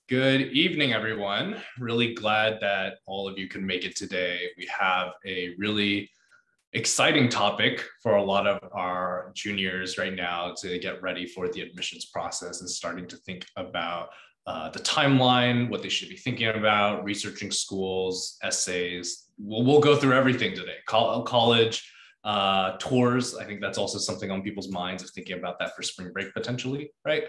Good evening, everyone. Really glad that all of you can make it today. We have a really exciting topic for a lot of our juniors right now to get ready for the admissions process and starting to think about the timeline, what they should be thinking about, researching schools, essays. We'll go through everything today. College tours. I think that's also something on people's minds of thinking about that for spring break potentially, right?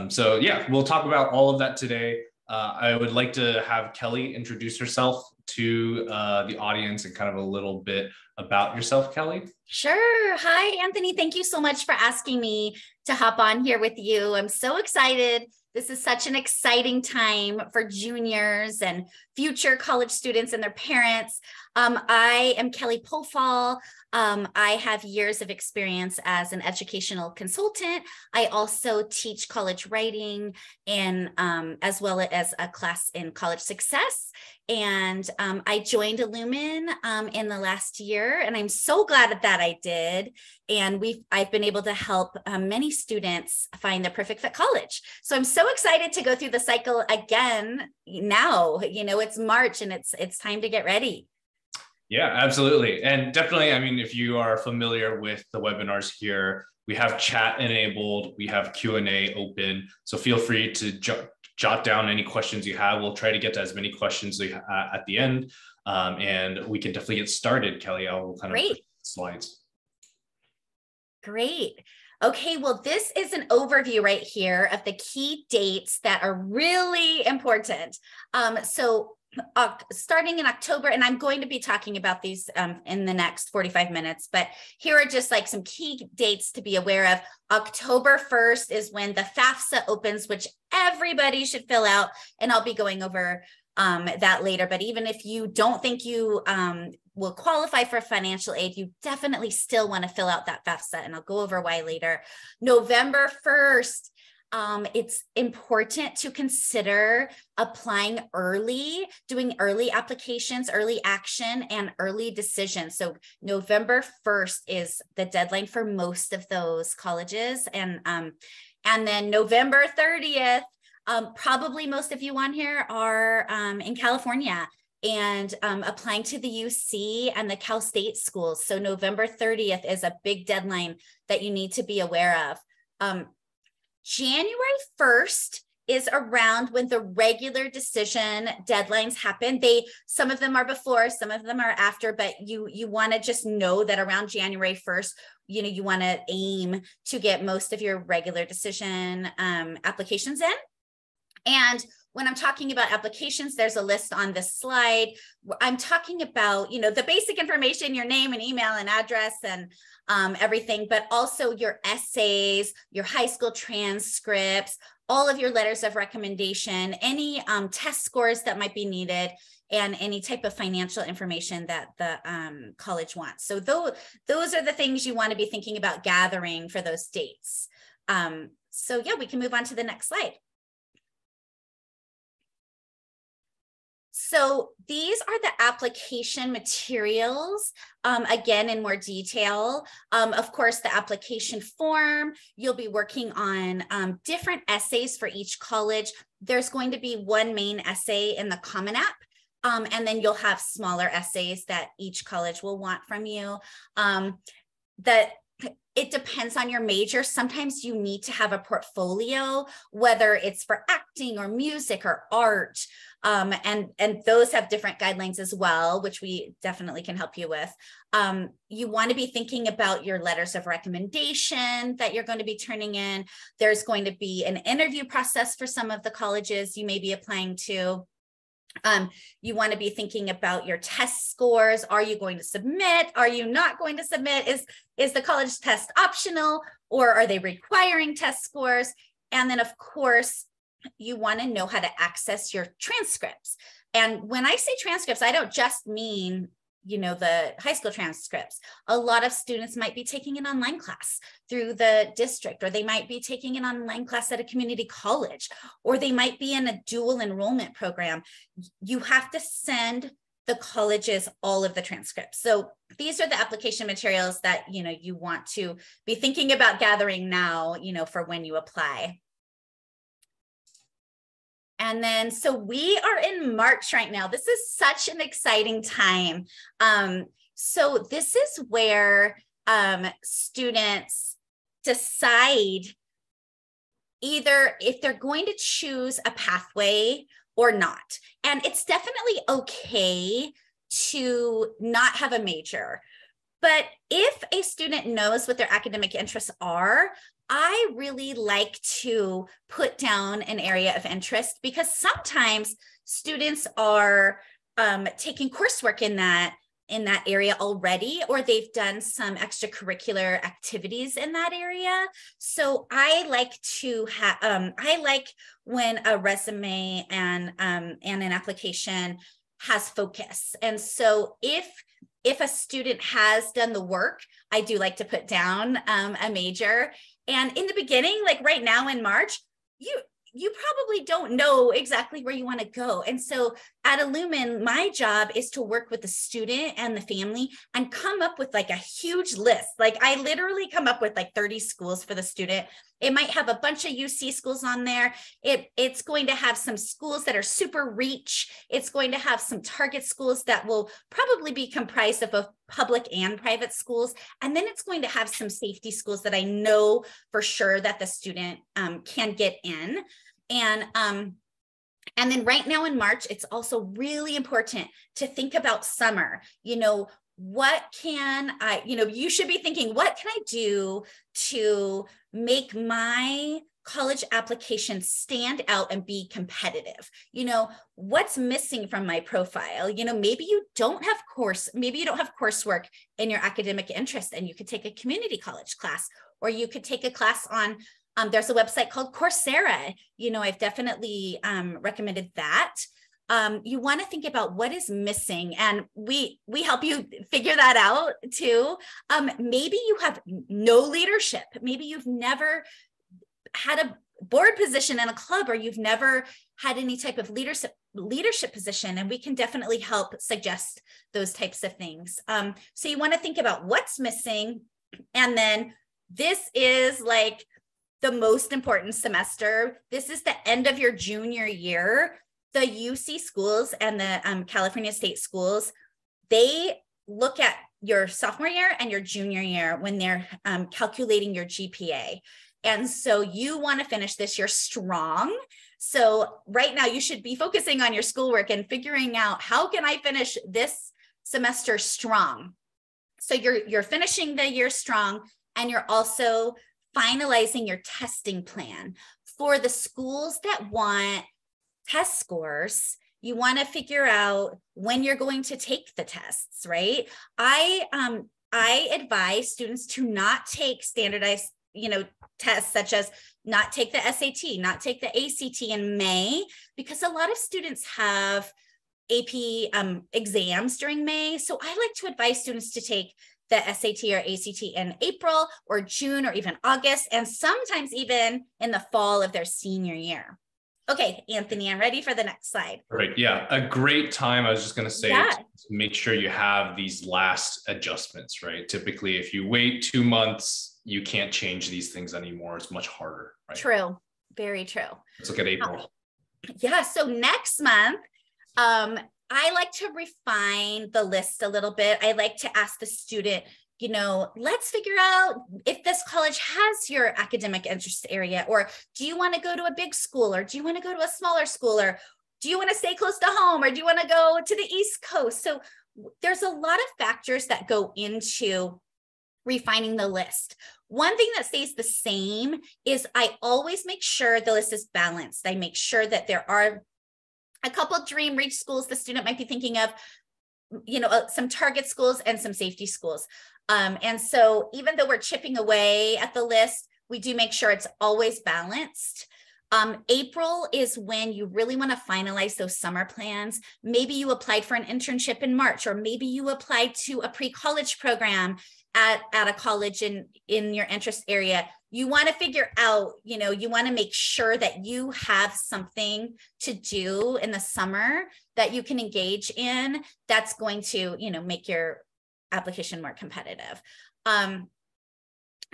So yeah, we'll talk about all of that today. I would like to have Kelly introduce herself to the audience and kind of a little bit about yourself, Kelly. Sure. Hi, Anthony. Thank you so much for asking me to hop on here with you. I'm so excited. This is such an exciting time for juniors and future college students and their parents. I am Kelly Pofall. I have years of experience as an educational consultant. I also teach college writing and as well as a class in college success. And I joined Illumin in the last year, and I'm so glad that I did. And I've been able to help many students find the perfect fit college. So I'm so excited to go through the cycle again now. You know, it's March and it's time to get ready. Yeah, absolutely. And definitely, I mean, if you are familiar with the webinars here, we have chat enabled, we have Q&A open. So feel free to jot down any questions you have. We'll try to get to as many questions at the end. And we can definitely get started, Kelly. I'll kind of slides. Great. Okay, well, this is an overview right here of the key dates that are really important. Starting in October, and I'm going to be talking about these in the next 45 minutes, but here are just like some key dates to be aware of. October 1st is when the FAFSA opens, which everybody should fill out, and I'll be going over that later. But even if you don't think you will qualify for financial aid, you definitely still want to fill out that FAFSA, and I'll go over why later. November 1st, it's important to consider applying early, doing early applications, early action, and early decisions. So November 1st is the deadline for most of those colleges. And then November 30th, probably most of you on here are in California and applying to the UC and the Cal State schools. So November 30th is a big deadline that you need to be aware of. January 1st is around when the regular decision deadlines happen. Some of them are before, some of them are after, but you want to just know that around January 1st, you want to aim to get most of your regular decision applications in. And when I'm talking about applications, there's a list on this slide. I'm talking about, the basic information, your name and email and address and everything, but also your essays, your high school transcripts, all of your letters of recommendation, any test scores that might be needed, and any type of financial information that the college wants. So those are the things you want to be thinking about gathering for those dates. So yeah, we can move on to the next slide. So these are the application materials, again, in more detail. Of course, the application form, you'll be working on different essays for each college. There's going to be one main essay in the Common App, and then you'll have smaller essays that each college will want from you. It depends on your major. Sometimes you need to have a portfolio, whether it's for acting or music or art. And those have different guidelines as well, which we definitely can help you with. You want to be thinking about your letters of recommendation that you're going to be turning in. There's going to be an interview process for some of the colleges you may be applying to. You want to be thinking about your test scores. Are you going to submit? Are you not going to submit? Is the college test optional, or are they requiring test scores? And then, of course, you want to know how to access your transcripts. And when I say transcripts, I don't just mean the high school transcripts. A lot of students might be taking an online class through the district, or they might be taking an online class at a community college, or they might be in a dual enrollment program. You have to send the colleges all of the transcripts. So these are the application materials that you want to be thinking about gathering now, for when you apply. And then, so we are in March right now. This is such an exciting time. So this is where students decide either if they're going to choose a pathway or not. And it's definitely okay to not have a major. But if a student knows what their academic interests are, I really like to put down an area of interest, because sometimes students are taking coursework in that area already, or they've done some extracurricular activities in that area. So I like to have, I like when a resume and an application has focus. And so if a student has done the work, I do like to put down a major. And in the beginning, like right now in March, you probably don't know exactly where you want to go. And so at Illumin, my job is to work with the student and the family and come up with like a huge list. Like I literally come up with like 30 schools for the student. It might have a bunch of UC schools on there. It's going to have some schools that are super reach. It's going to have some target schools that will probably be comprised of both public and private schools. And then it's going to have some safety schools that I know for sure that the student can get in. And then right now in March, it's also really important to think about summer. You know, what can I, you should be thinking, what can I do to make my college application stand out and be competitive? What's missing from my profile? Maybe you don't have coursework in your academic interest, and you could take a community college class, or you could take a class on there's a website called Coursera. I've definitely recommended that. You want to think about what is missing, and we help you figure that out too. Maybe you have no leadership. Maybe you've never had a board position in a club, or you've never had any type of leadership position, and we can definitely help suggest those types of things. So you want to think about what's missing, and then this is like the most important semester. This is the end of your junior year. The UC schools and the California State schools, they look at your sophomore year and your junior year when they're calculating your GPA. And so you want to finish this year strong. So right now you should be focusing on your schoolwork and figuring out, how can I finish this semester strong? So you're finishing the year strong, and you're also finalizing your testing plan. For the schools that want test scores, you want to figure out when you're going to take the tests, right? I advise students to not take standardized, tests, such as not take the SAT, not take the ACT in May, because a lot of students have AP exams during May. So I like to advise students to take the SAT or ACT in April or June or even August, and sometimes even in the fall of their senior year. Okay, Anthony, I'm ready for the next slide. Right. Yeah, a great time. I was just going to say, Yeah, to make sure you have these last adjustments, right? Typically, if you wait 2 months, you can't change these things anymore. It's much harder, right? True. Very true. Let's look at April. Yeah, so next month, I like to refine the list a little bit. I like to ask the student, let's figure out if this college has your academic interest area, or do you want to go to a big school, or do you want to go to a smaller school, or do you want to stay close to home, or do you want to go to the East Coast? So there's a lot of factors that go into refining the list. One thing that stays the same is I always make sure the list is balanced. I make sure that there are a couple of dream reach schools the student might be thinking of, some target schools and some safety schools. And so even though we're chipping away at the list, we do make sure it's always balanced. April is when you really want to finalize those summer plans. Maybe you applied for an internship in March, or maybe you applied to a pre-college program at a college in your interest area. You want to figure out, you want to make sure that you have something to do in the summer that you can engage in that's going to, make your application more competitive.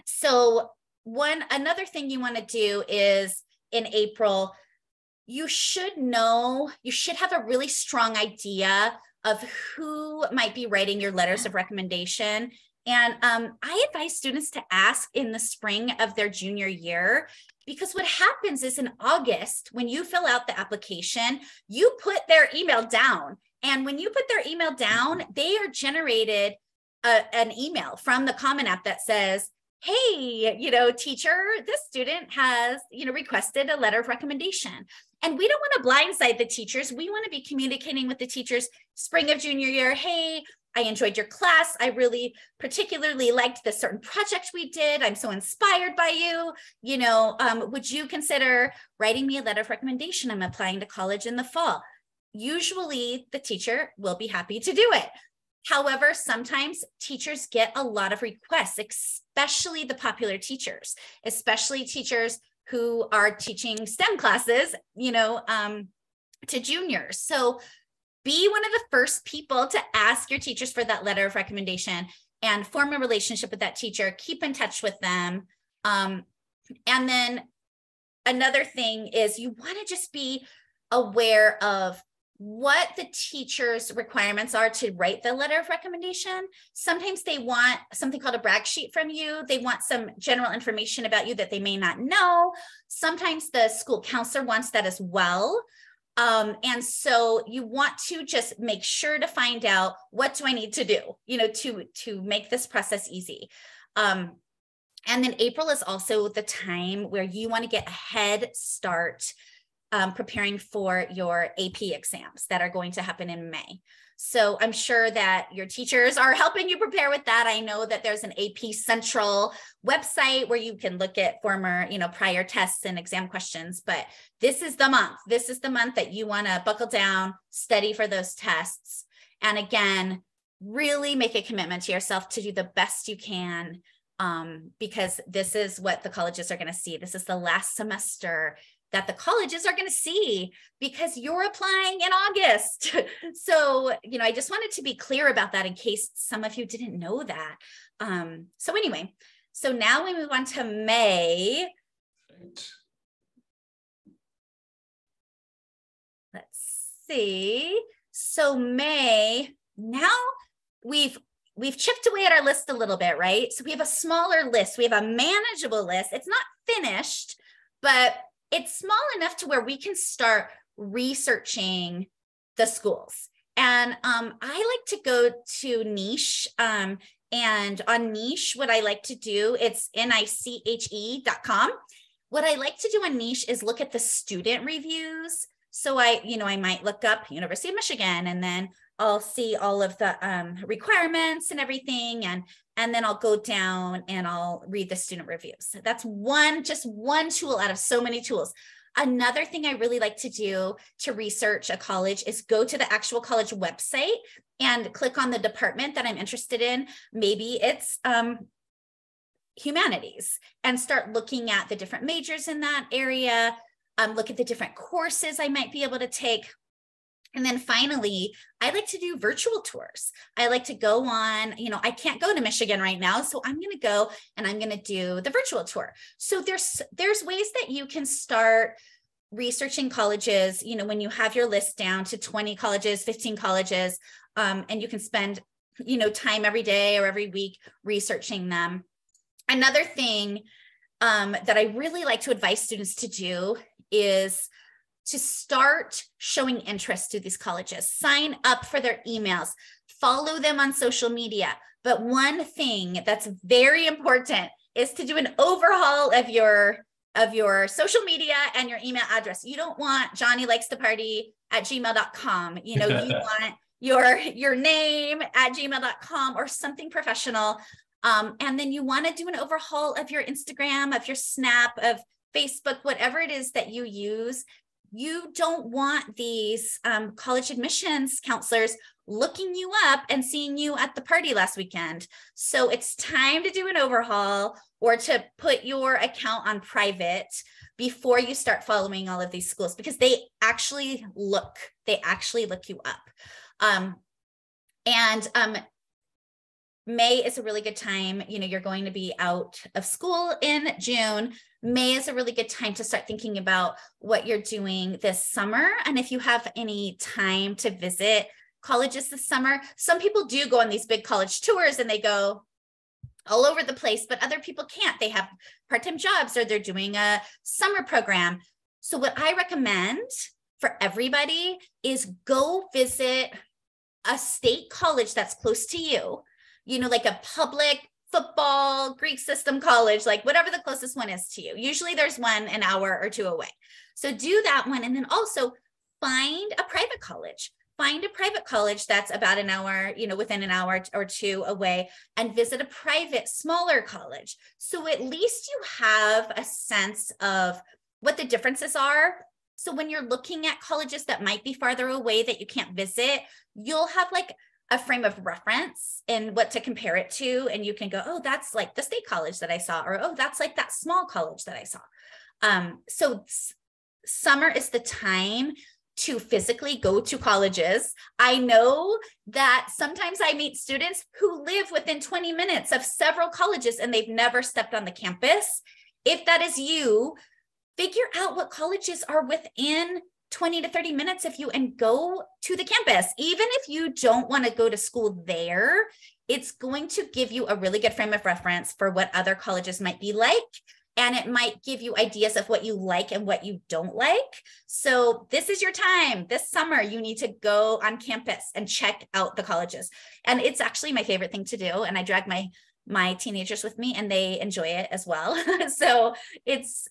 So another thing you want to do is in April, you should have a really strong idea of who might be writing your letters of recommendation. And I advise students to ask in the spring of their junior year, because what happens is in August, when you fill out the application, you put their email down. And when you put their email down, they are generated an email from the Common App that says, hey, teacher, this student has, requested a letter of recommendation. And we don't want to blindside the teachers. We want to be communicating with the teachers spring of junior year. Hey, I enjoyed your class. I really particularly liked this certain project we did. I'm so inspired by you. Would you consider writing me a letter of recommendation? I'm applying to college in the fall. Usually the teacher will be happy to do it. However, sometimes teachers get a lot of requests, especially the popular teachers, especially teachers who are teaching STEM classes, to juniors. So be one of the first people to ask your teachers for that letter of recommendation and form a relationship with that teacher. Keep in touch with them. And then another thing is you want to just be aware of what the teacher's requirements are to write the letter of recommendation. Sometimes they want something called a brag sheet from you. They want some general information about you that they may not know. Sometimes the school counselor wants that as well. And so you want to just make sure to find out, what do I need to do, to make this process easy. And then April is also the time where you want to get a head start preparing for your AP exams that are going to happen in May. So I'm sure that your teachers are helping you prepare with that. I know that there's an AP Central website where you can look at former, prior tests and exam questions, but this is the month. This is the month that you want to buckle down, study for those tests. And again, really make a commitment to yourself to do the best you can, because this is what the colleges are going to see. This is the last semester that the colleges are going to see, because you're applying in August. So, I just wanted to be clear about that in case some of you didn't know that. So anyway, so now we move on to May. Let's see. So May, now we've chipped away at our list a little bit, right? So we have a smaller list. We have a manageable list. It's not finished, but it's small enough to where we can start researching the schools. And I like to go to Niche. And on Niche, what I like to do, it's niche.com. What I like to do on Niche is look at the student reviews. So I might look up University of Michigan, and then I'll see all of the requirements and everything. And then I'll go down and I'll read the student reviews. That's just one tool out of so many tools. Another thing I really like to do to research a college is go to the actual college website and click on the department that I'm interested in. Maybe it's humanities, and start looking at the different majors in that area, look at the different courses I might be able to take. And then finally, I like to do virtual tours. I like to go on, I can't go to Michigan right now, so I'm going to go and I'm going to do the virtual tour. So there's ways that you can start researching colleges, when you have your list down to 20 colleges, 15 colleges, and you can spend, time every day or every week researching them. Another thing that I really like to advise students to do is to start showing interest to these colleges. Sign up for their emails, follow them on social media. But one thing that's very important is to do an overhaul of your social media and your email address. You don't want johnnylikes2party@gmail.com. You want your name at gmail.com or something professional. And then you want to do an overhaul of your Instagram, of your Snap, of Facebook, whatever it is that you use. You don't want these college admissions counselors looking you up and seeing you at the party last weekend. So it's time to do an overhaul, or to put your account on private before you start following all of these schools, because they actually look you up. May is a really good time. You're going to be out of school in June. May is a really good time to start thinking about what you're doing this summer. And if you have any time to visit colleges this summer, some people do go on these big college tours and they go all over the place, but other people can't. They have part-time jobs or they're doing a summer program. So what I recommend for everybody is go visit a state college that's close to you, like a public football, Greek system college, like whatever the closest one is to you. Usually there's one an hour or two away. So do that one. And then also find a private college. Find a private college that's about an hour, within an hour or two away, and visit a private, smaller college. So at least you have a sense of what the differences are. So when you're looking at colleges that might be farther away that you can't visit, you'll have like a frame of reference and what to compare it to. And you can go, oh, that's like the state college that I saw, or, oh, that's like that small college that I saw. So summer is the time to physically go to colleges. I know that sometimes I meet students who live within 20 minutes of several colleges and they've never stepped on the campus. If that is you, figure out what colleges are within 20 to 30 minutes of you and go to the campus. Even if you don't want to go to school there, it's going to give you a really good frame of reference for what other colleges might be like. And it might give you ideas of what you like and what you don't like. So this is your time. This summer, you need to go on campus and check out the colleges. And it's actually my favorite thing to do. And I drag my teenagers with me and they enjoy it as well. So it's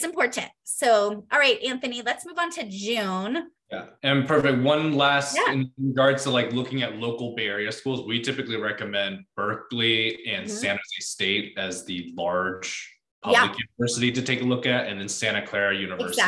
important. So, all right, Anthony, let's move on to June. Yeah, and perfect. One last in regards to like looking at local Bay Area schools, we typically recommend Berkeley and San Jose State as the large public university to take a look at, and then Santa Clara University,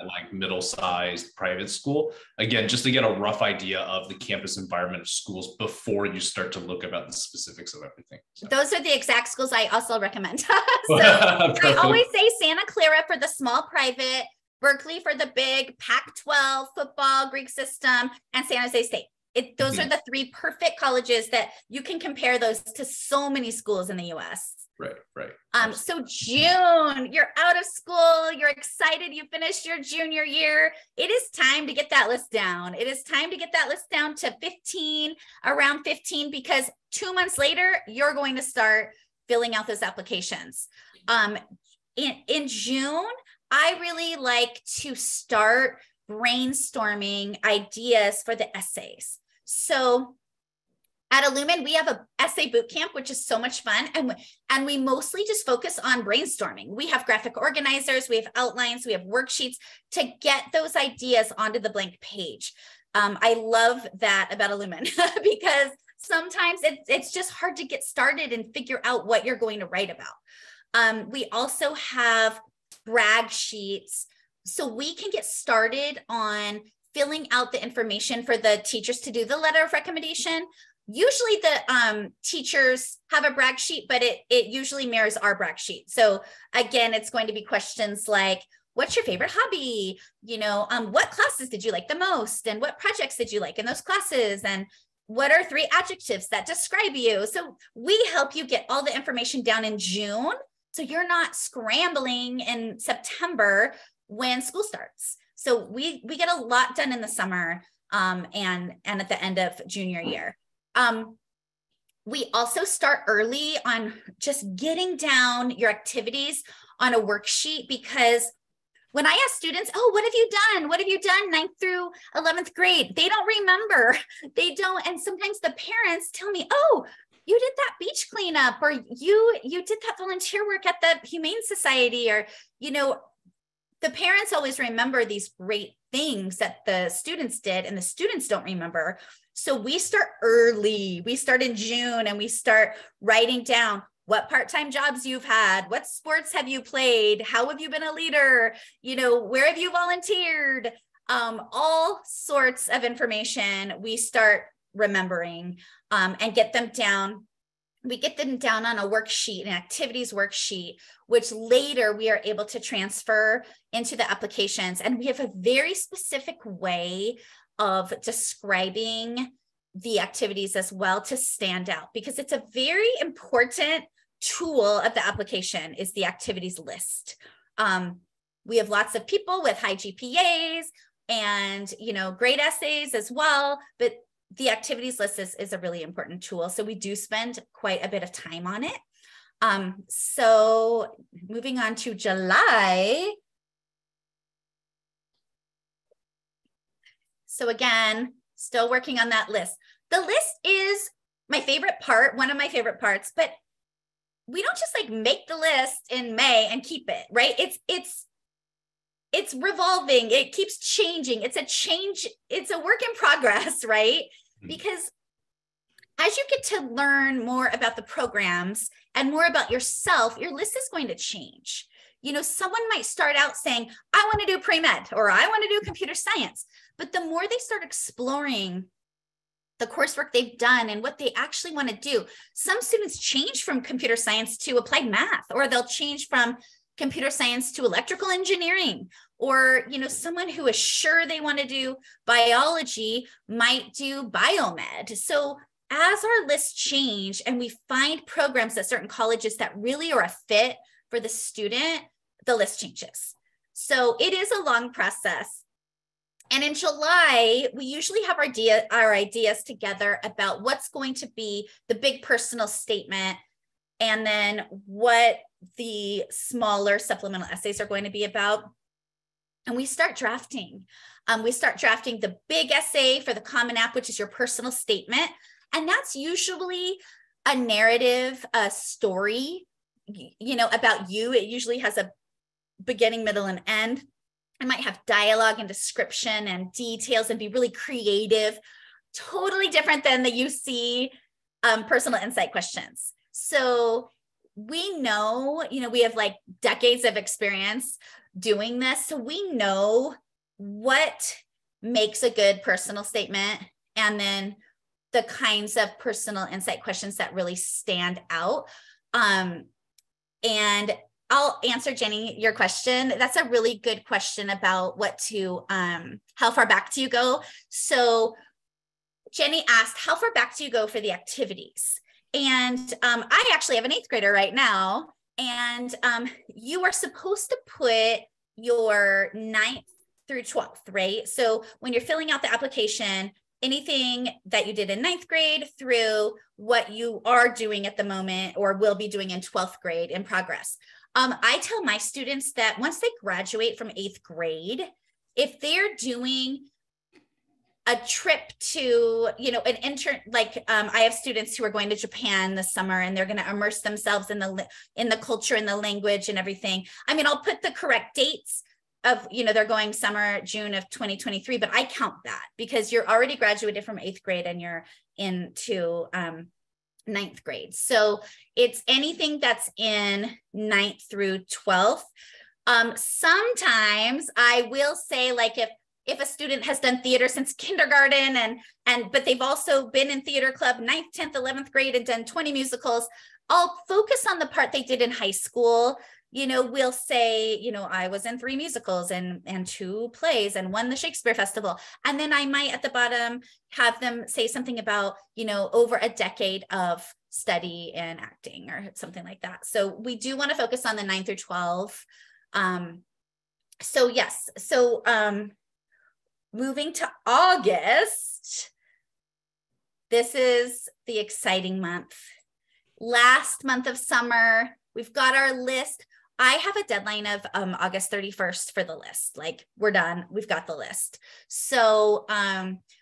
like middle-sized private school. Again, just to get a rough idea of the campus environment of schools before you start to look about the specifics of everything. So. Those are the exact schools I also recommend. So I always say Santa Clara for the small private, Berkeley for the big Pac-12 football, Greek system, and San Jose State. Those are the three perfect colleges that you can compare those to so many schools in the US. Right. So June, you're out of school, you're excited, you finished your junior year. It is time to get that list down. It is time to get that list down to around 15, because 2 months later, you're going to start filling out those applications. In June, I really like to start brainstorming ideas for the essays. So at Illumin, we have a essay boot camp, which is so much fun. And we mostly just focus on brainstorming. We have graphic organizers, we have outlines, we have worksheets to get those ideas onto the blank page. I love that about Illumin because sometimes it's just hard to get started and figure out what you're going to write about. We also have brag sheets, so we can get started on filling out the information for the teachers to do the letter of recommendation. Usually the teachers have a brag sheet, but it usually mirrors our brag sheet. So again, it's going to be questions like, what's your favorite hobby? What classes did you like the most? And what projects did you like in those classes? And what are 3 adjectives that describe you? So we help you get all the information down in June, so you're not scrambling in September when school starts. So we get a lot done in the summer and at the end of junior year. We also start early on just getting down your activities on a worksheet, because when I ask students, oh, what have you done? What have you done 9th through 11th grade? They don't remember. They don't. And sometimes the parents tell me, oh, you did that beach cleanup, or you did that volunteer work at the Humane Society, or, the parents always remember these great things that the students did, and the students don't remember. So we start early. We start in June and we start writing down what part-time jobs you've had, what sports have you played, how have you been a leader, where have you volunteered, all sorts of information we start remembering and get them down. We get them down on a worksheet, an activities worksheet, which later we are able to transfer into the applications. And we have a very specific way of describing the activities as well to stand out, because it's a very important tool of the application is the activities list. We have lots of people with high GPAs and, great essays as well, but the activities list is a really important tool. So we do spend quite a bit of time on it. So moving on to July. So again, still working on that list. The list is my favorite part, one of my favorite parts, but we don't just like make the list in May and keep it, right? It's revolving. It keeps changing. It's a work in progress, right? Because as you get to learn more about the programs and more about yourself, your list is going to change. Someone might start out saying, I want to do pre-med or I want to do computer science. But the more they start exploring the coursework they've done and what they actually want to do, some students change from computer science to applied math, or they'll change from computer science to electrical engineering, or, someone who is sure they want to do biology might do biomed. So as our lists change and we find programs at certain colleges that really are a fit for the student, the list changes. So it is a long process. And in July, we usually have our ideas together about what's going to be the big personal statement, and then what the smaller supplemental essays are going to be about. And we start drafting. We start drafting the big essay for the Common App, which is your personal statement. And that's usually a narrative, a story, about you. It usually has a beginning, middle, and end. It might have dialogue and description and details and be really creative, totally different than the UC personal insight questions. So we know, we have like decades of experience doing this. So we know what makes a good personal statement, and then the kinds of personal insight questions that really stand out. And I'll answer, Jenny, your question. That's a really good question about how far back do you go? So Jenny asked, how far back do you go for the activities? And I actually have an 8th grader right now, and you are supposed to put your 9th through 12th, right? So when you're filling out the application, anything that you did in 9th grade through what you are doing at the moment or will be doing in 12th grade in progress. I tell my students that once they graduate from 8th grade, if they're doing a trip to, an intern, like I have students who are going to Japan this summer, and they're going to immerse themselves in the culture and the language and everything. I mean, I'll put the correct dates of, they're going summer, June of 2023, but I count that because you're already graduated from 8th grade and you're into 9th grade. So it's anything that's in 9th through 12th. Sometimes I will say, like, if a student has done theater since kindergarten but they've also been in theater club 9th, 10th, 11th grade and done 20 musicals, I'll focus on the part they did in high school. We'll say, I was in 3 musicals and 2 plays and won the Shakespeare Festival. And then I might at the bottom have them say something about, over a decade of study in acting or something like that. So we do want to focus on the 9 through 12. So yes. So moving to August, this is the exciting month. Last month of summer, we've got our list. I have a deadline of August 31st for the list. Like, we're done. We've got the list. So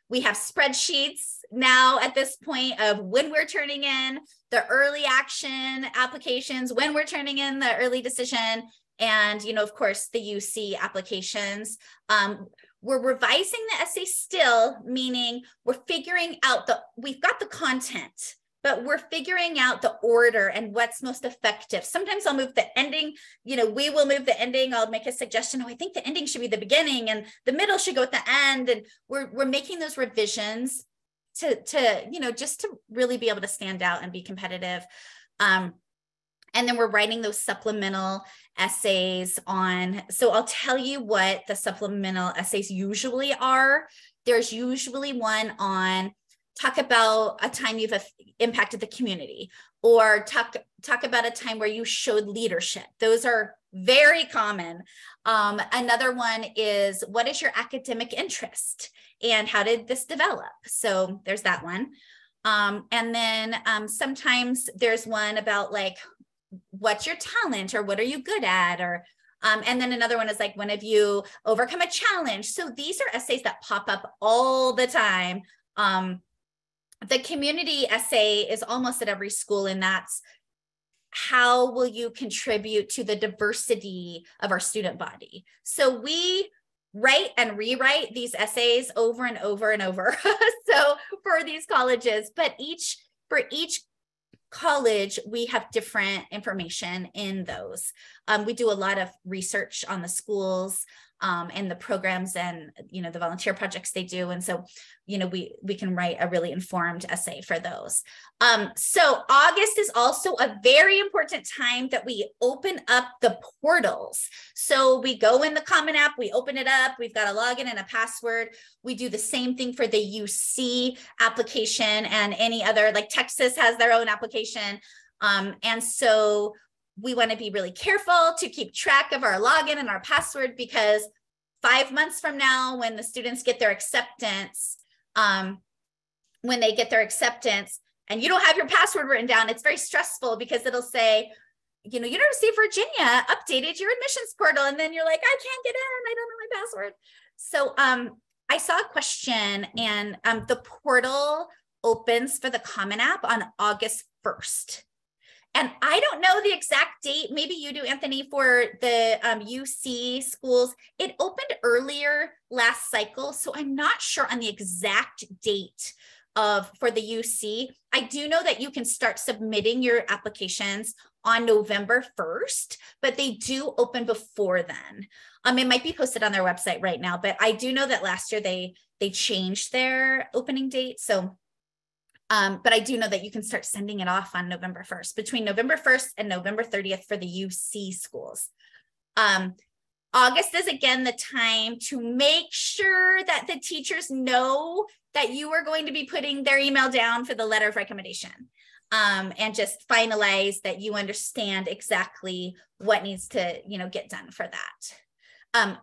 we have spreadsheets now at this point of when we're turning in the early action applications, when we're turning in the early decision, and, of course, the UC applications. We're revising the essay still, meaning we're figuring out we've got the content, but we're figuring out the order and what's most effective. Sometimes I'll move the ending, we will move the ending. I'll make a suggestion. I think the ending should be the beginning and the middle should go at the end. And we're making those revisions to just to really be able to stand out and be competitive. And then we're writing those supplemental essays on. So I'll tell you what the supplemental essays usually are. There's usually one on talk about a time you've impacted the community, or talk about a time where you showed leadership. Those are very common. Another one is, what is your academic interest and how did this develop? So there's that one. And then sometimes there's one about like, what's your talent, or what are you good at? Or and then another one is like, when have you overcome a challenge? So these are essays that pop up all the time. The community essay is almost at every school, and that's, how will you contribute to the diversity of our student body? So we write and rewrite these essays over and over and over. So for these colleges, but for each college, we have different information in those. We do a lot of research on the schools and the programs and, the volunteer projects they do. And so, we can write a really informed essay for those. So August is also a very important time that we open up the portals. So we go in the Common App, we open it up, we've got a login and a password. We do the same thing for the UC application and any other, like Texas has their own application. And so we want to be really careful to keep track of our login and our password, because 5 months from now, when the students get their acceptance, and you don't have your password written down, it's very stressful, because it'll say, University of Virginia updated your admissions portal. And then you're like, I can't get in, I don't know my password. So I saw a question, and the portal opens for the Common App on August 1st. And I don't know the exact date. Maybe you do, Anthony, for the UC schools. It opened earlier last cycle, so I'm not sure on the exact date for the UC. I do know that you can start submitting your applications on November 1st, but they do open before then. It might be posted on their website right now, but I do know that last year they changed their opening date. So but I do know that you can start sending it off on November 1st, between November 1st and November 30th for the UC schools. August is again the time to make sure that the teachers know that you are going to be putting their email down for the letter of recommendation, and just finalize that you understand exactly what needs to, get done for that.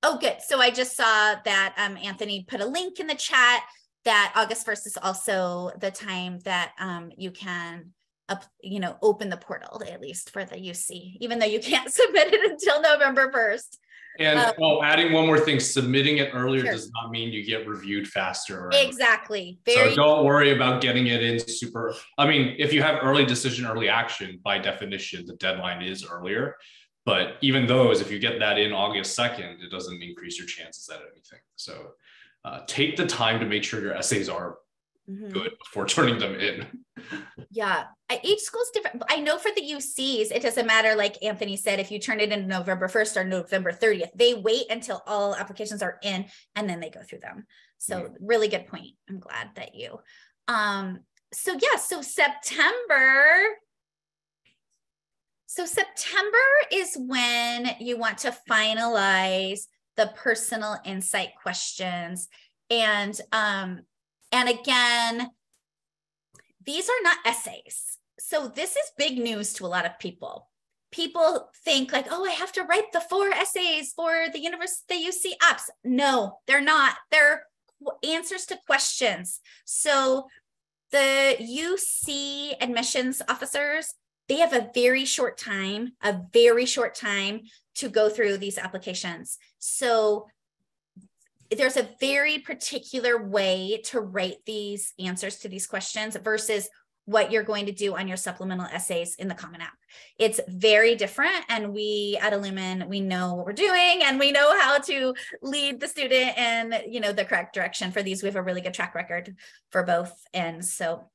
Oh, good. So I just saw that Anthony put a link in the chat that August 1st is also the time that you can, open the portal, at least for the UC, even though you can't submit it until November 1st. And adding one more thing, submitting it earlier does not mean you get reviewed faster. Exactly. So don't worry about getting it in super. I mean, if you have early decision, early action, by definition, the deadline is earlier. But even those, if you get that in August 2nd, it doesn't increase your chances at anything. So take the time to make sure your essays are good before turning them in. Yeah, each school's different. I know for the UCs, it doesn't matter. Like Anthony said, if you turn it in November 1st or November 30th, they wait until all applications are in and then they go through them. So really good point. I'm glad that you. So September is when you want to finalize the personal insight questions. And again, these are not essays. So this is big news to a lot of people. People think like, oh, I have to write the 4 essays for the UC apps. No, they're not. They're answers to questions. So the UC admissions officers, they have a very short time to go through these applications. So there's a very particular way to write these answers to these questions versus what you're going to do on your supplemental essays in the Common App. It's very different. And we at Illumin, we know what we're doing and we know how to lead the student in, the correct direction for these. We have a really good track record for both. And so,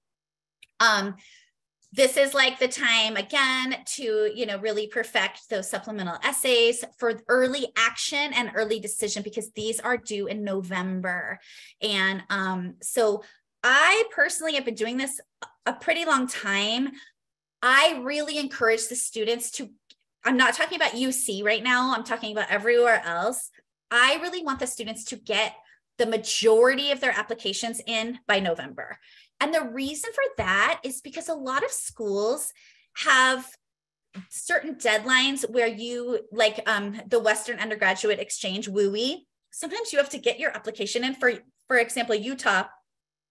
this is like the time again to, really perfect those supplemental essays for early action and early decision, because these are due in November. And so I personally have been doing this a pretty long time. I really encourage the students to, I'm not talking about UC right now, I'm talking about everywhere else. I really want the students to get the majority of their applications in by November. And the reason for that is because a lot of schools have certain deadlines where you, like the Western Undergraduate Exchange, WUI, sometimes you have to get your application in. For example, Utah,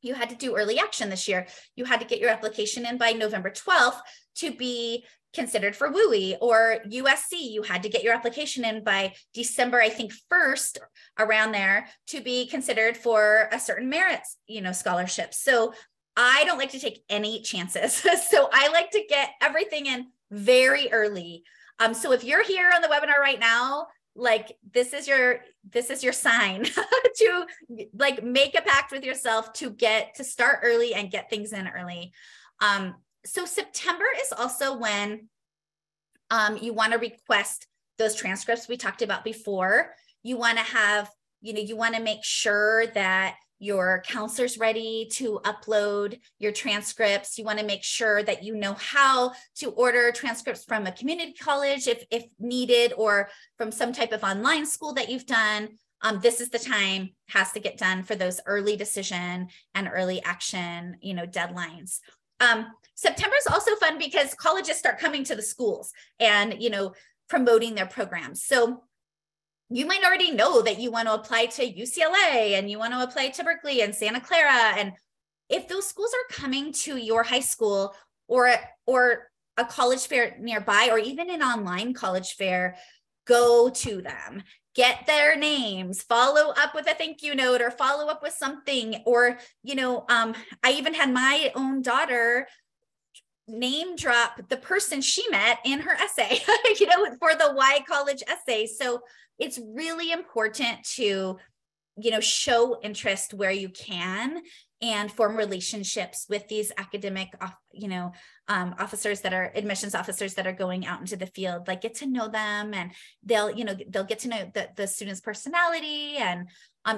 you had to do early action this year. You had to get your application in by November 12th to be considered for WUI. Or USC, you had to get your application in by December, I think 1st, around there, to be considered for a certain merits, scholarship. So I don't like to take any chances. So I like to get everything in very early. So if you're here on the webinar right now, like this is your sign to like make a pact with yourself to start early and get things in early. So September is also when you want to request those transcripts we talked about before. You want to have, you want to make sure that your counselor's ready to upload your transcripts. You want to make sure that you know how to order transcripts from a community college if needed, or from some type of online school that you've done. This is the time, has to get done for those early decision and early action, deadlines. September is also fun because colleges start coming to the schools and, promoting their programs. So you might already know that you want to apply to UCLA and you want to apply to Berkeley and Santa Clara. And if those schools are coming to your high school or a college fair nearby, or even an online college fair, go to them, get their names, follow up with a thank you note, or follow up with something. Or, I even had my own daughter name drop the person she met in her essay, for the Y College essay. So it's really important to, show interest where you can and form relationships with these academic, officers that are admissions officers that are going out into the field. Like, get to know them, and they'll get to know the student's personality. And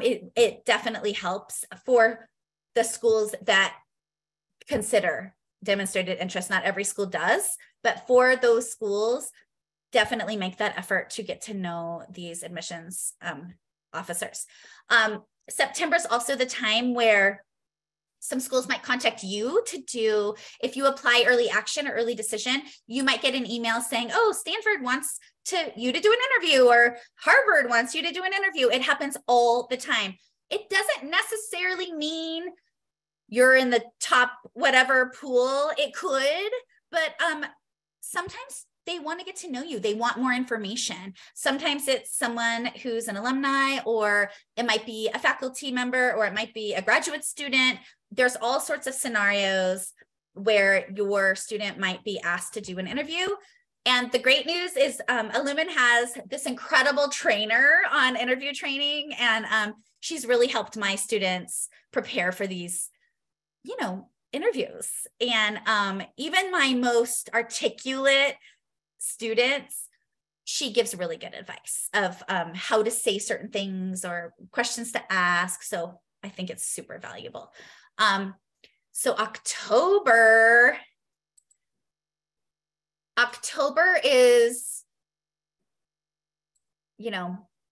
it definitely helps for the schools that consider demonstrated interest. Not every school does, but for those schools, definitely make that effort to get to know these admissions officers. September is also the time where some schools might contact you to do, if you apply early action or early decision, you might get an email saying, oh, Stanford wants you to do an interview, or Harvard wants you to do an interview. It happens all the time. It doesn't necessarily mean you're in the top whatever pool. It could, but sometimes they want to get to know you. They want more information. Sometimes it's someone who's an alumni, or it might be a faculty member, or it might be a graduate student. There's all sorts of scenarios where your student might be asked to do an interview. And the great news is Illumin has this incredible trainer on interview training, and she's really helped my students prepare for these interviews. And even my most articulate students, she gives really good advice of how to say certain things or questions to ask. So I think it's super valuable. So October is,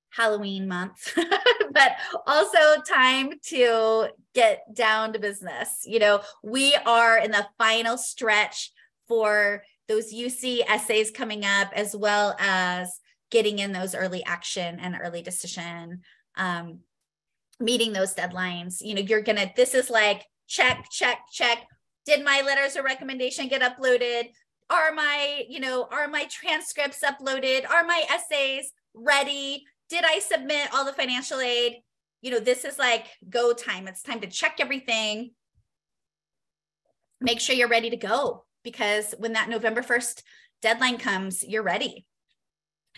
Halloween month, but also time to get down to business. We are in the final stretch for those UC essays coming up, as well as getting in those early action and early decision, meeting those deadlines. This is like, check. Did my letters of recommendation get uploaded? Are my transcripts uploaded? Are my essays ready? Did I submit all the financial aid? This is like go time. It's time to check everything. Make sure you're ready to go, because when that November 1st deadline comes, you're ready.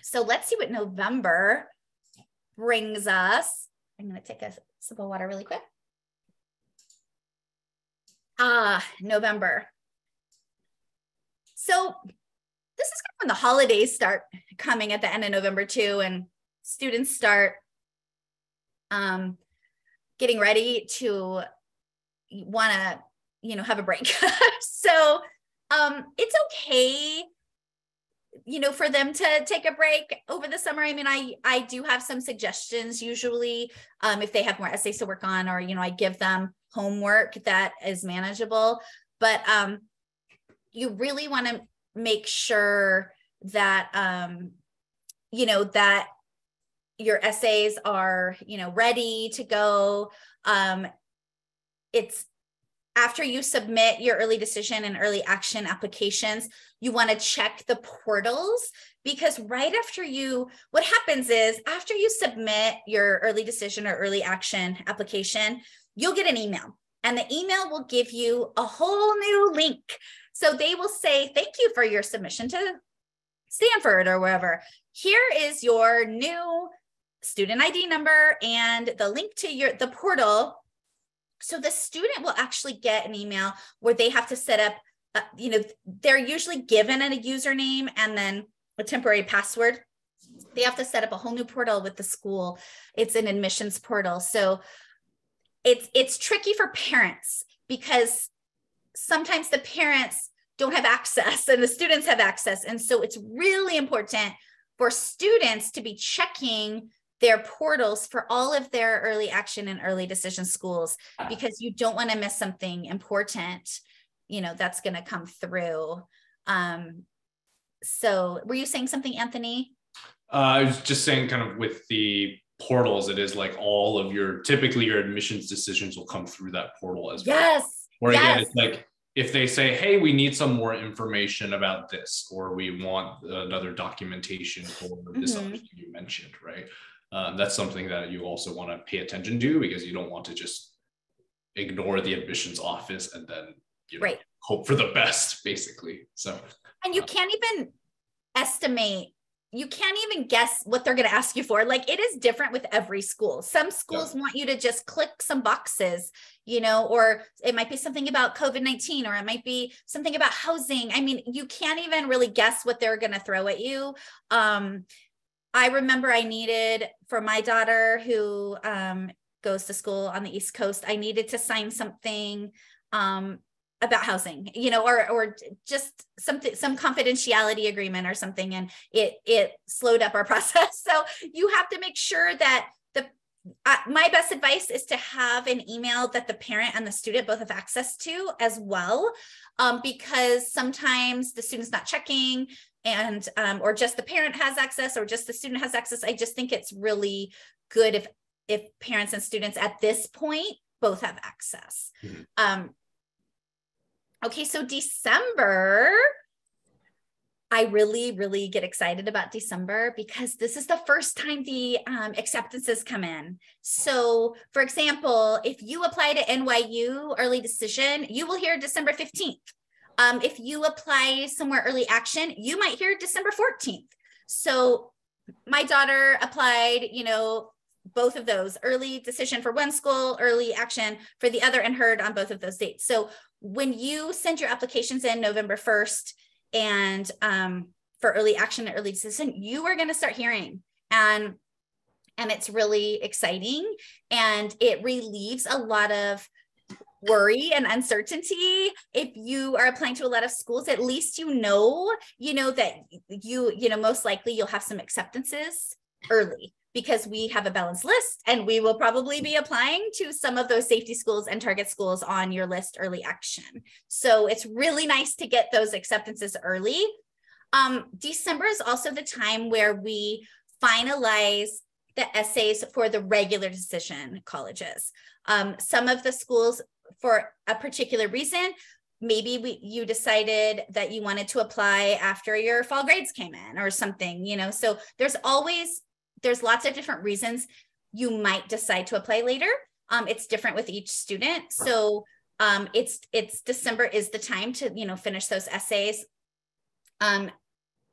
So let's see what November brings us. I'm going to take a sip of water really quick. November. So this is kind of when the holidays start coming at the end of November too, and students start getting ready to want to, have a break. So it's okay for them to take a break over the summer. I mean, I do have some suggestions usually, if they have more essays to work on, or, I give them homework that is manageable, but, you really want to make sure that, that your essays are, ready to go. It's after you submit your early decision and early action applications, you want to check the portals, because right after what happens is after you submit your early decision or early action application, you'll get an email, and the email will give you a whole new link. So they will say, thank you for your submission to Stanford or wherever. Here is your new student ID number and the link to the portal. So the student will actually get an email where they have to set up, they're usually given a username and then a temporary password. They have to set up a whole new portal with the school. It's an admissions portal. So it's tricky for parents, because sometimes the parents don't have access and the students have access. And so it's really important for students to be checking their portals for all of their early action and early decision schools, because you don't want to miss something important, that's going to come through. So were you saying something, Anthony? I was just saying, kind of with the portals, it is like all of typically your admissions decisions will come through that portal as well. Yes. Where again, it's like, if they say, hey, we need some more information about this, or we want another documentation for this other thing you mentioned, right? That's something that you also want to pay attention to, because you don't want to just ignore the admissions office and then hope for the best, basically. So, and you can't even estimate, you can't even guess what they're going to ask you for. Like, it is different with every school. Some schools want you to just click some boxes, or it might be something about COVID-19, or it might be something about housing. I mean, you can't even really guess what they're going to throw at you. I remember I needed, for my daughter who goes to school on the East Coast, I needed to sign something about housing, or just some confidentiality agreement or something. And it slowed up our process. So you have to make sure that my best advice is to have an email that the parent and the student both have access to as well. Because sometimes the student's not checking, and or just the parent has access, or just the student has access. I just think it's really good if parents and students at this point both have access. Okay, so December, I really, really get excited about December, because this is the first time the acceptances come in. So for example, if you apply to NYU early decision, you will hear December 15th. If you apply somewhere early action, you might hear December 14th. So my daughter applied, both of those, early decision for one school, early action for the other, and heard on both of those dates. So when you send your applications in November 1st and for early action and early decision, you are going to start hearing, and it's really exciting, and it relieves a lot of worry and uncertainty. If you are applying to a lot of schools, at least that you most likely you'll have some acceptances early, because we have a balanced list, and we will probably be applying to some of those safety schools and target schools on your list early action. So it's really nice to get those acceptances early. December is also the time where we finalize the essays for the regular decision colleges. Some of the schools, for a particular reason, maybe you decided that you wanted to apply after your fall grades came in or something, so there's lots of different reasons you might decide to apply later. It's different with each student. So it's December is the time to, finish those essays.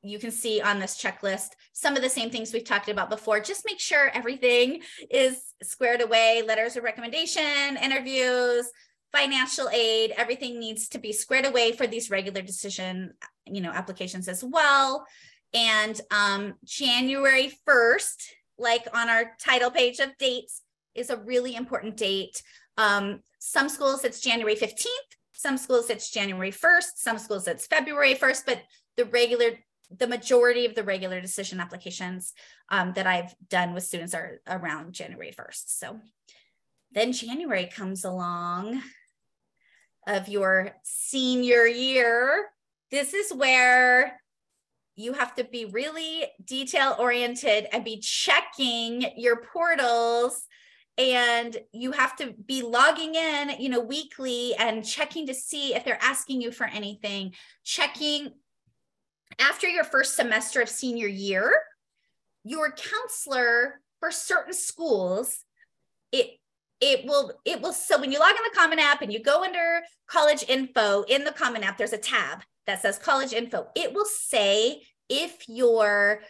You can see on this checklist some of the same things we've talked about before. Just make sure everything is squared away. Letters of recommendation, interviews, financial aid, everything needs to be squared away for these regular decision, applications as well. And January 1st, like on our title page of dates, is a really important date. Some schools it's January 15th, some schools it's January 1st, some schools it's February 1st, but the regular the majority of the regular decision applications that I've done with students are around January 1st. So then January comes along of your senior year. This is where you have to be really detail oriented and be checking your portals, and you have to be logging in, weekly and checking to see if they're asking you for anything, checking after your first semester of senior year. Your counselor for certain schools, it will, so when you log in the Common App and you go under college info in the Common App, there's a tab that says college info. It will say if your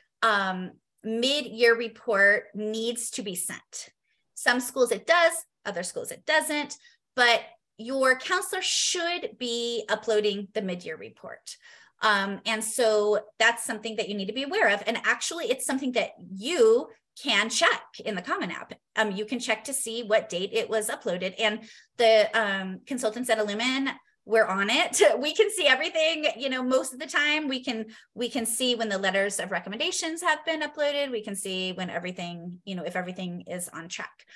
mid-year report needs to be sent. Some schools it does, other schools it doesn't, but your counselor should be uploading the mid-year report. And so that's something that you need to be aware of. And actually it's something that you can check in the Common App. You can check to see what date it was uploaded, and the consultants at Illumin, we're on it. We can see everything, most of the time we can see when the letters of recommendations have been uploaded. We can see when everything, if everything is on track.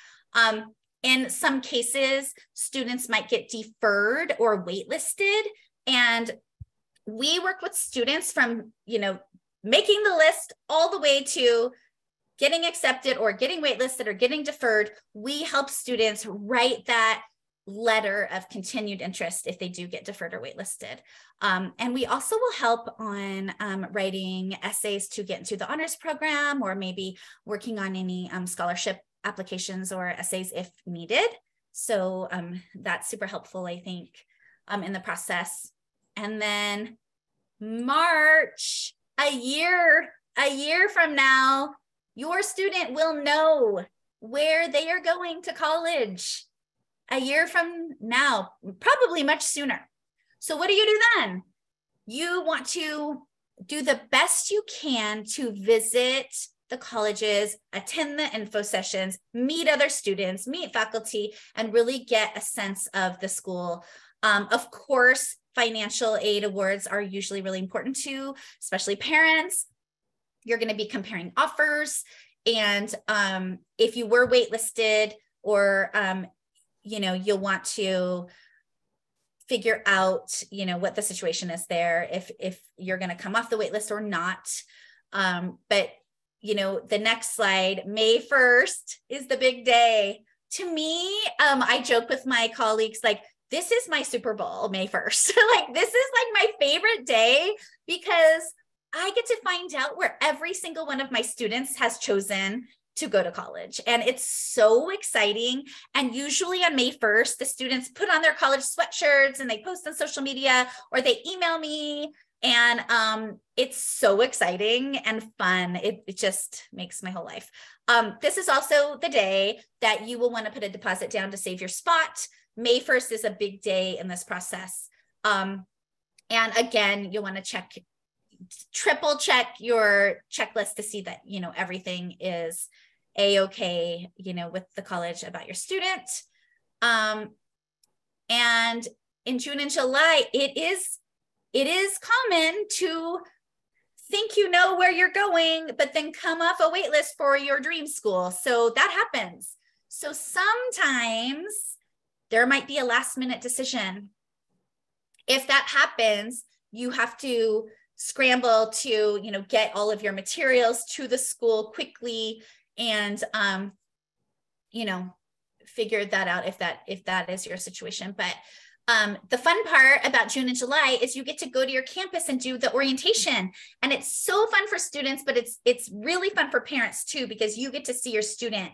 In some cases, students might get deferred or waitlisted, and we work with students from, making the list all the way to getting accepted or getting waitlisted or getting deferred. We help students write that letter of continued interest if they do get deferred or waitlisted. And we also will help on writing essays to get into the honors program, or maybe working on any scholarship applications or essays if needed. So that's super helpful, I think, in the process. And then March, a year from now, your student will know where they are going to college. A year from now, probably much sooner. So what do you do then? You want to do the best you can to visit the colleges, attend the info sessions, meet other students, meet faculty, and really get a sense of the school. Of course, financial aid awards are usually really important too, especially parents. You're going to be comparing offers. And if you were waitlisted, or, you'll want to figure out, what the situation is there, if you're going to come off the waitlist or not. But, the next slide, May 1st is the big day. To me, I joke with my colleagues, like, this is my Super Bowl, May 1st. Like, this is like my favorite day, because I get to find out where every single one of my students has chosen to go to college. And it's so exciting. And usually on May 1st, the students put on their college sweatshirts and they post on social media, or they email me. And it's so exciting and fun. It just makes my whole life. This is also the day that you will want to put a deposit down to save your spot. May 1st is a big day in this process. And again, you'll want to triple check your checklist to see that, everything is a-okay, with the college about your student. And in June and July, it is common to think where you're going, but then come off a wait list for your dream school. So that happens. So sometimes there might be a last minute decision. If that happens, you have to scramble to, get all of your materials to the school quickly, and, figure that out if that is your situation. But the fun part about June and July is you get to go to your campus and do the orientation. And it's so fun for students, but it's really fun for parents too, because you get to see your student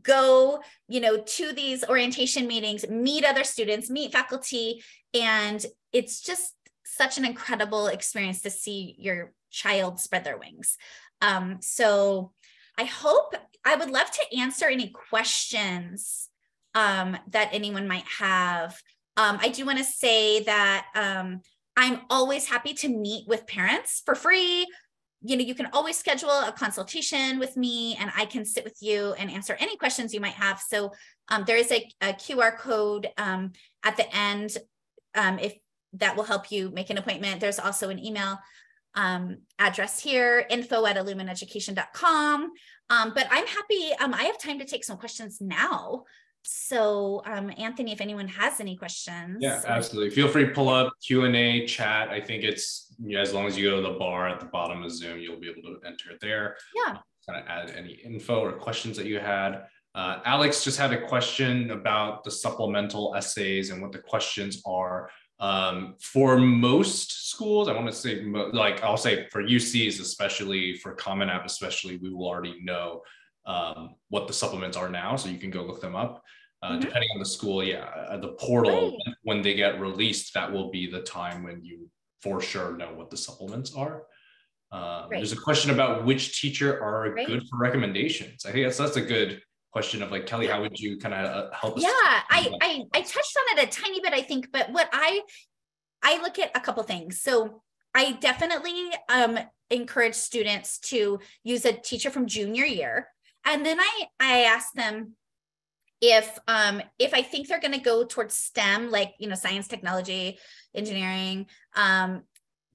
go, to these orientation meetings, meet other students, meet faculty. And it's just such an incredible experience to see your child spread their wings. So I would love to answer any questions that anyone might have. I do want to say that I'm always happy to meet with parents for free. You can always schedule a consultation with me, and I can sit with you and answer any questions you might have. So there is a QR code at the end if that will help you make an appointment. There's also an email address here, info@illumineducation.com. But I'm happy, I have time to take some questions now. So Anthony, if anyone has any questions. Yeah, absolutely. Feel free to pull up Q&A chat. I think it's, as long as you go to the bar at the bottom of Zoom, you'll be able to enter it there. Yeah. Kind of add any info or questions that you had. Alex just had a question about the supplemental essays and what the questions are. For most schools, I want to say, like I'll say for UCs, especially for Common App, especially, we will already know what the supplements are now, so you can go look them up. Depending on the school, the portal, when they get released, that will be the time when you for sure know what the supplements are. There's a question about which teacher are good for recommendations. I think that's a good question of like, Kelly, how would you kind of help us? Yeah, I touched on it a tiny bit, I think, but what I look at a couple things. So I definitely encourage students to use a teacher from junior year. And then I ask them if I think they're going to go towards STEM, like, science, technology, engineering,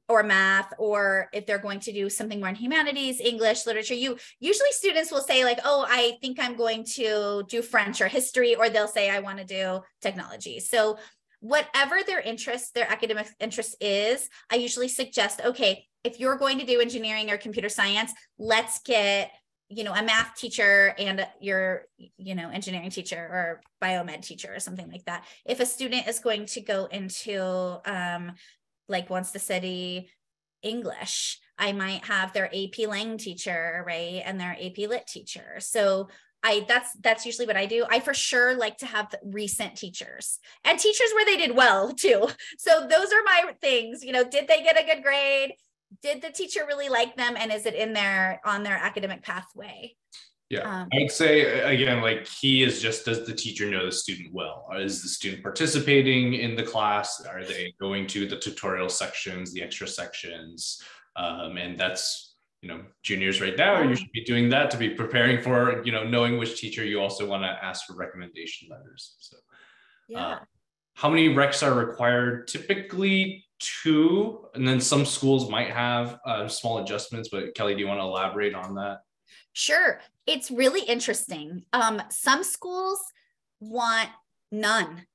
or math, or if they're going to do something more in humanities, English, literature. Usually students will say like, oh, I think I'm going to do French or history, or they'll say I want to do technology. So whatever their interest, their academic interest is, I usually suggest, okay, if you're going to do engineering or computer science, let's get, a math teacher and your, engineering teacher or biomed teacher or something like that. If a student is going to go into, wants to study English, I might have their AP Lang teacher, right? And their AP Lit teacher. So that's usually what I do. I for sure like to have recent teachers and teachers where they did well too. So those are my things, did they get a good grade? Did the teacher really like them? And is it on their academic pathway? Yeah, I'd say again, like key is just, does the teacher know the student well? Is the student participating in the class? Are they going to the tutorial sections, the extra sections? And that's, juniors right now, you should be doing that to be preparing for, knowing which teacher you also want to ask for recommendation letters. So how many recs are required? Typically 2, and then some schools might have small adjustments, but Kelly, do you want to elaborate on that? Sure. It's really interesting. Some schools want none.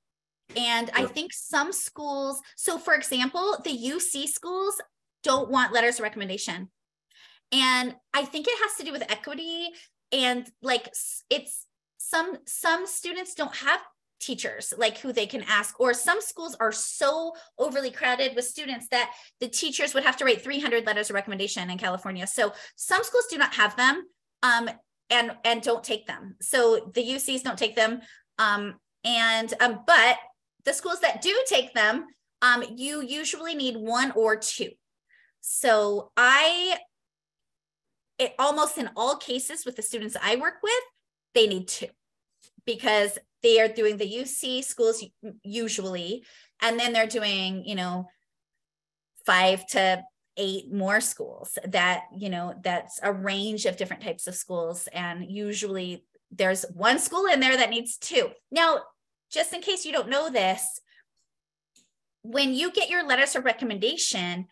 And I think some schools, so for example, the UC schools don't want letters of recommendation. And I think it has to do with equity, and like it's some students don't have teachers like who they can ask, or some schools are so overly crowded with students that the teachers would have to write 300 letters of recommendation in California. So some schools do not have them. And don't take them. So the UCs don't take them. But the schools that do take them, you usually need 1 or 2. So almost in all cases with the students I work with, they need 2 because they are doing the UC schools usually, and then they're doing, 5 to 8 more schools that, that's a range of different types of schools. And usually there's 1 school in there that needs 2. Now, just in case you don't know this, when you get your letters of recommendation,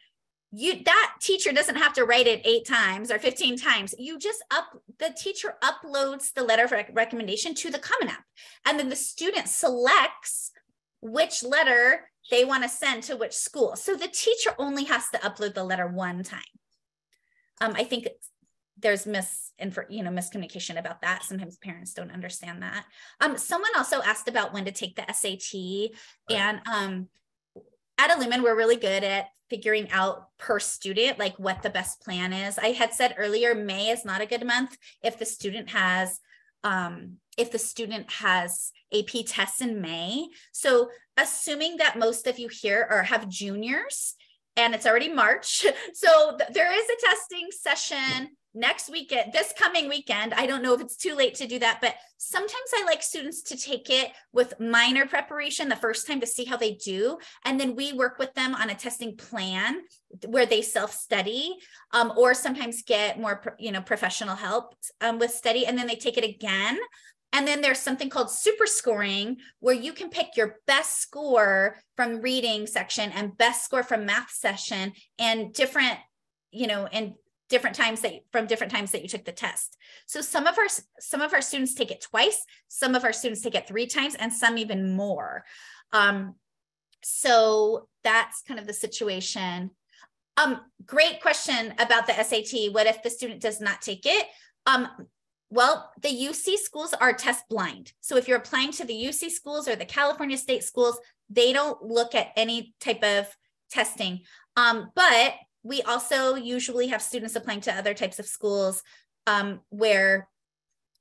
that teacher doesn't have to write it 8 times or 15 times. The teacher uploads the letter of recommendation to the Common App, and then the student selects which letter they want to send to which school. So the teacher only has to upload the letter 1 time. I think there's miscommunication about that. Sometimes parents don't understand that. Someone also asked about when to take the SAT. Right. And at Illumin, we're really good at figuring out per student, like what the best plan is. I had said earlier, May is not a good month if the student has AP tests in May. So assuming that most of you here have juniors and it's already March. So there is a testing session next weekend, this coming weekend. I don't know if it's too late to do that, but sometimes I like students to take it with minor preparation the first time to see how they do. And then we work with them on a testing plan where they self-study, or sometimes get more, professional help with study. And then they take it again. And then there's something called super scoring, where you can pick your best score from reading section and best score from math session, and different and different times that you took the test. So some of our students take it twice, some of our students take it 3 times, and some even more. So that's kind of the situation. Great question about the SAT. What if the student does not take it? Well, the UC schools are test blind. So if you're applying to the UC schools or the California state schools, they don't look at any type of testing. But we also usually have students applying to other types of schools where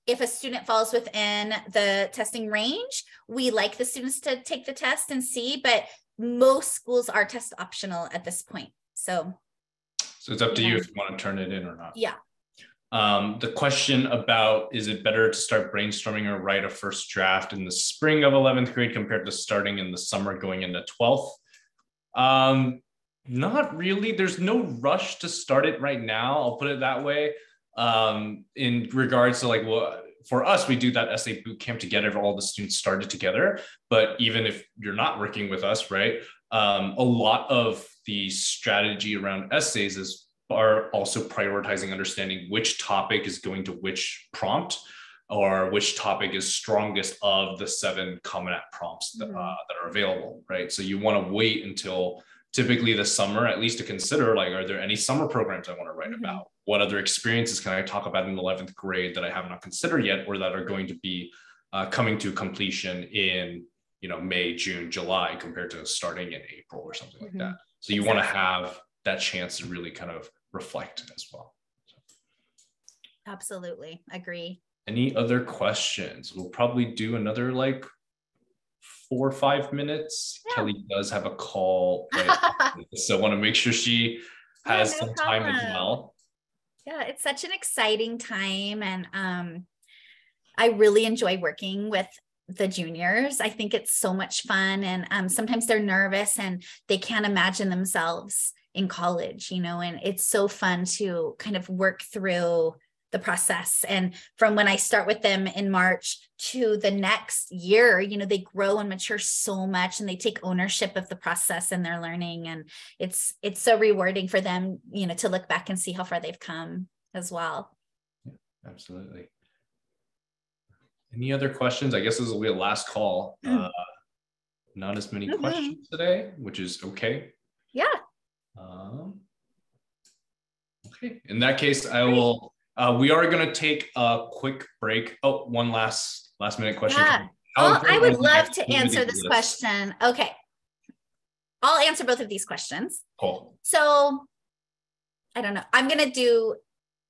if a student falls within the testing range, we like the students to take the test and see, but most schools are test optional at this point. So it's up to you if you want to turn it in or not. Yeah. The question about, is it better to start brainstorming or write a first draft in the spring of 11th grade compared to starting in the summer going into 12th? Not really. There's no rush to start it right now. I'll put it that way. In regards to for us, we do that essay boot camp together. All the students started together. But even if you're not working with us, right? A lot of the strategy around essays are also prioritizing understanding which topic is going to which prompt, or which topic is strongest of the 7 Common App prompts that are available, right? So you want to wait until typically the summer, at least to consider, are there any summer programs I want to write about? What other experiences can I talk about in 11th grade that I have not considered yet, or that are going to be coming to completion in May, June, July, compared to starting in April or something like that. So you want to have that chance to really kind of reflect as well. Absolutely. Agree. Any other questions? We'll probably do another 4 or 5 minutes. Yeah. Kelly does have a call, so I want to make sure she has some time as well. Yeah, it's such an exciting time. And I really enjoy working with the juniors. I think it's so much fun. And sometimes they're nervous and they can't imagine themselves in college, and it's so fun to kind of work through the process. And from when I start with them in March to the next year, they grow and mature so much, and they take ownership of the process and their learning. And it's so rewarding for them, to look back and see how far they've come as well. Yeah, absolutely. Any other questions? I guess this will be a last call. Not as many questions today, which is okay. Yeah. Okay. In that case, I will. We are going to take a quick break. Oh, one last minute question. Yeah. I would love to answer this question. Okay. I'll answer both of these questions. Cool. So I don't know. I'm going to do,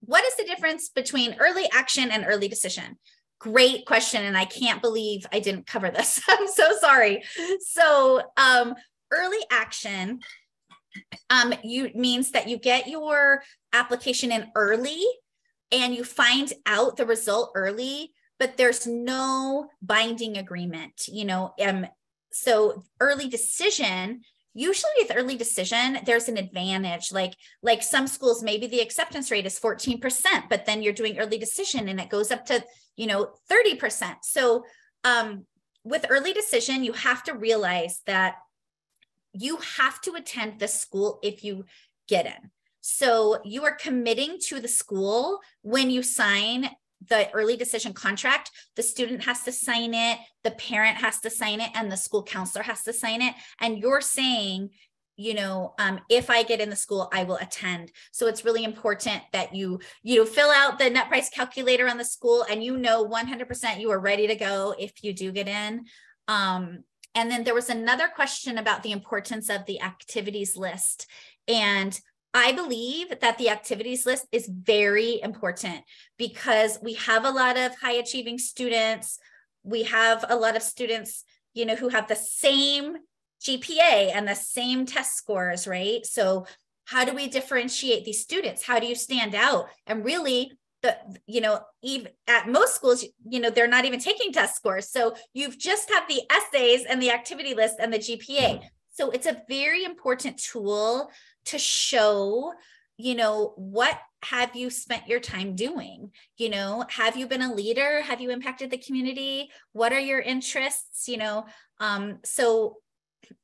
what is the difference between early action and early decision? Great question. And I can't believe I didn't cover this. I'm so sorry. So early action means that you get your application in early and you find out the result early, but there's no binding agreement, so early decision, usually with early decision, there's an advantage. Like some schools, maybe the acceptance rate is 14%, but then you're doing early decision and it goes up to, 30%. So with early decision, you have to realize that you have to attend the school if you get in. So you are committing to the school when you sign the early decision contract. The student has to sign it, the parent has to sign it, and the school counselor has to sign it. And you're saying, if I get in the school, I will attend. So it's really important that you fill out the net price calculator on the school, and 100% you are ready to go if you do get in. And then there was another question about the importance of the activities list. And I believe that the activities list is very important because we have a lot of high achieving students. We have a lot of students, who have the same GPA and the same test scores, right? So how do we differentiate these students? How do you stand out? And really, even at most schools, they're not even taking test scores. So you've just have the essays and the activity list and the GPA. So it's a very important tool to show, what have you spent your time doing? Have you been a leader? Have you impacted the community? What are your interests? So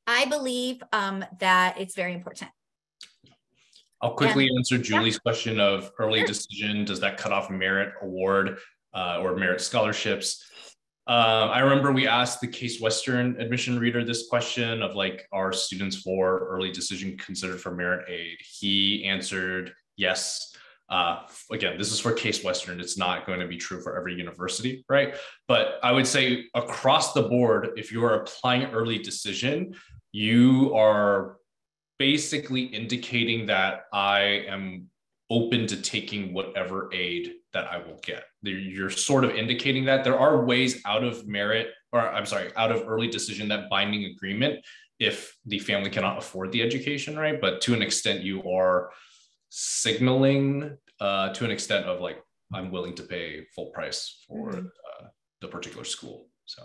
I believe that it's very important. I'll quickly answer Yeah. Julie's question of early Sure. decision. Does that cut off merit award or merit scholarships? I remember we asked the Case Western admission reader this question of like, are students for early decision considered for merit aid? He answered yes. Again, this is for Case Western. It's not going to be true for every university, right? But I would say across the board, if you're applying early decision, you are basically indicating that I am open to taking whatever aid that I will get. You're sort of indicating that there are ways out of merit, or I'm sorry, out of early decision, that binding agreement if the family cannot afford the education, right? But to an extent, you are signaling to an extent of like, I'm willing to pay full price for the particular school. So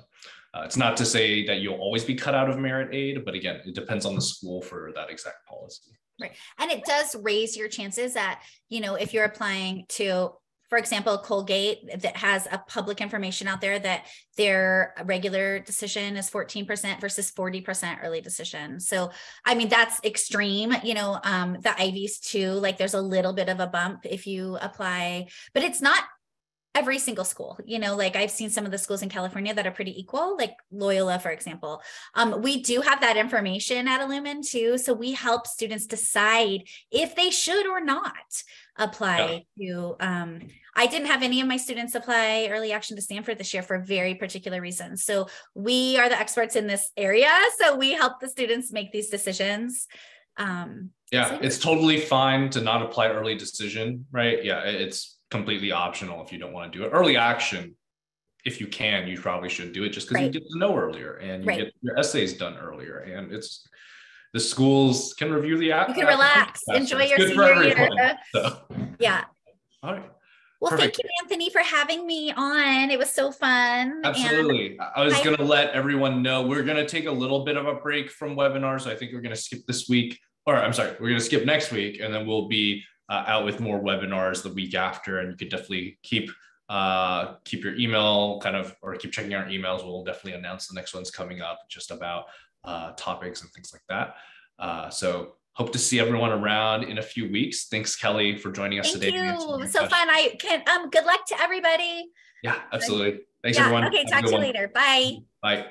it's not to say that you'll always be cut out of merit aid, but again, it depends on the school for that exact policy. Right. And it does raise your chances that, you know, if you're applying to, for example, Colgate, that has a public information out there that their regular decision is 14% versus 40% early decision. So, I mean, that's extreme, you know, the Ivies too, like there's a little bit of a bump if you apply, but it's not every single school, you know, like I've seen some of the schools in California that are pretty equal, like Loyola, for example. We do have that information at Illumin too. So we help students decide if they should or not apply to, I didn't have any of my students apply early action to Stanford this year for very particular reasons. So we are the experts in this area. So we help the students make these decisions. It's totally fine to not apply early decision, right? Yeah, it's completely optional if you don't want to do it. Early action, if you can, you probably should do it just because you get to know earlier and you get your essays done earlier, and it's the schools can review the you can relax, enjoy your senior year. So. Yeah. All right. Well, thank you, Anthony, for having me on. It was so fun. Absolutely. I was going to let everyone know we're going to take a little bit of a break from webinars. So I think we're going to skip this week, or I'm sorry, we're going to skip next week, and then we'll be out with more webinars the week after. And you could definitely keep your email or keep checking our emails. We'll definitely announce the next one's coming up just about topics and things like that. So hope to see everyone around in a few weeks. Thanks, Kelly, for joining us today. Thank you. So fun. Good luck to everybody. Yeah, absolutely. Thanks, everyone. Okay, talk to you later. Bye. Bye.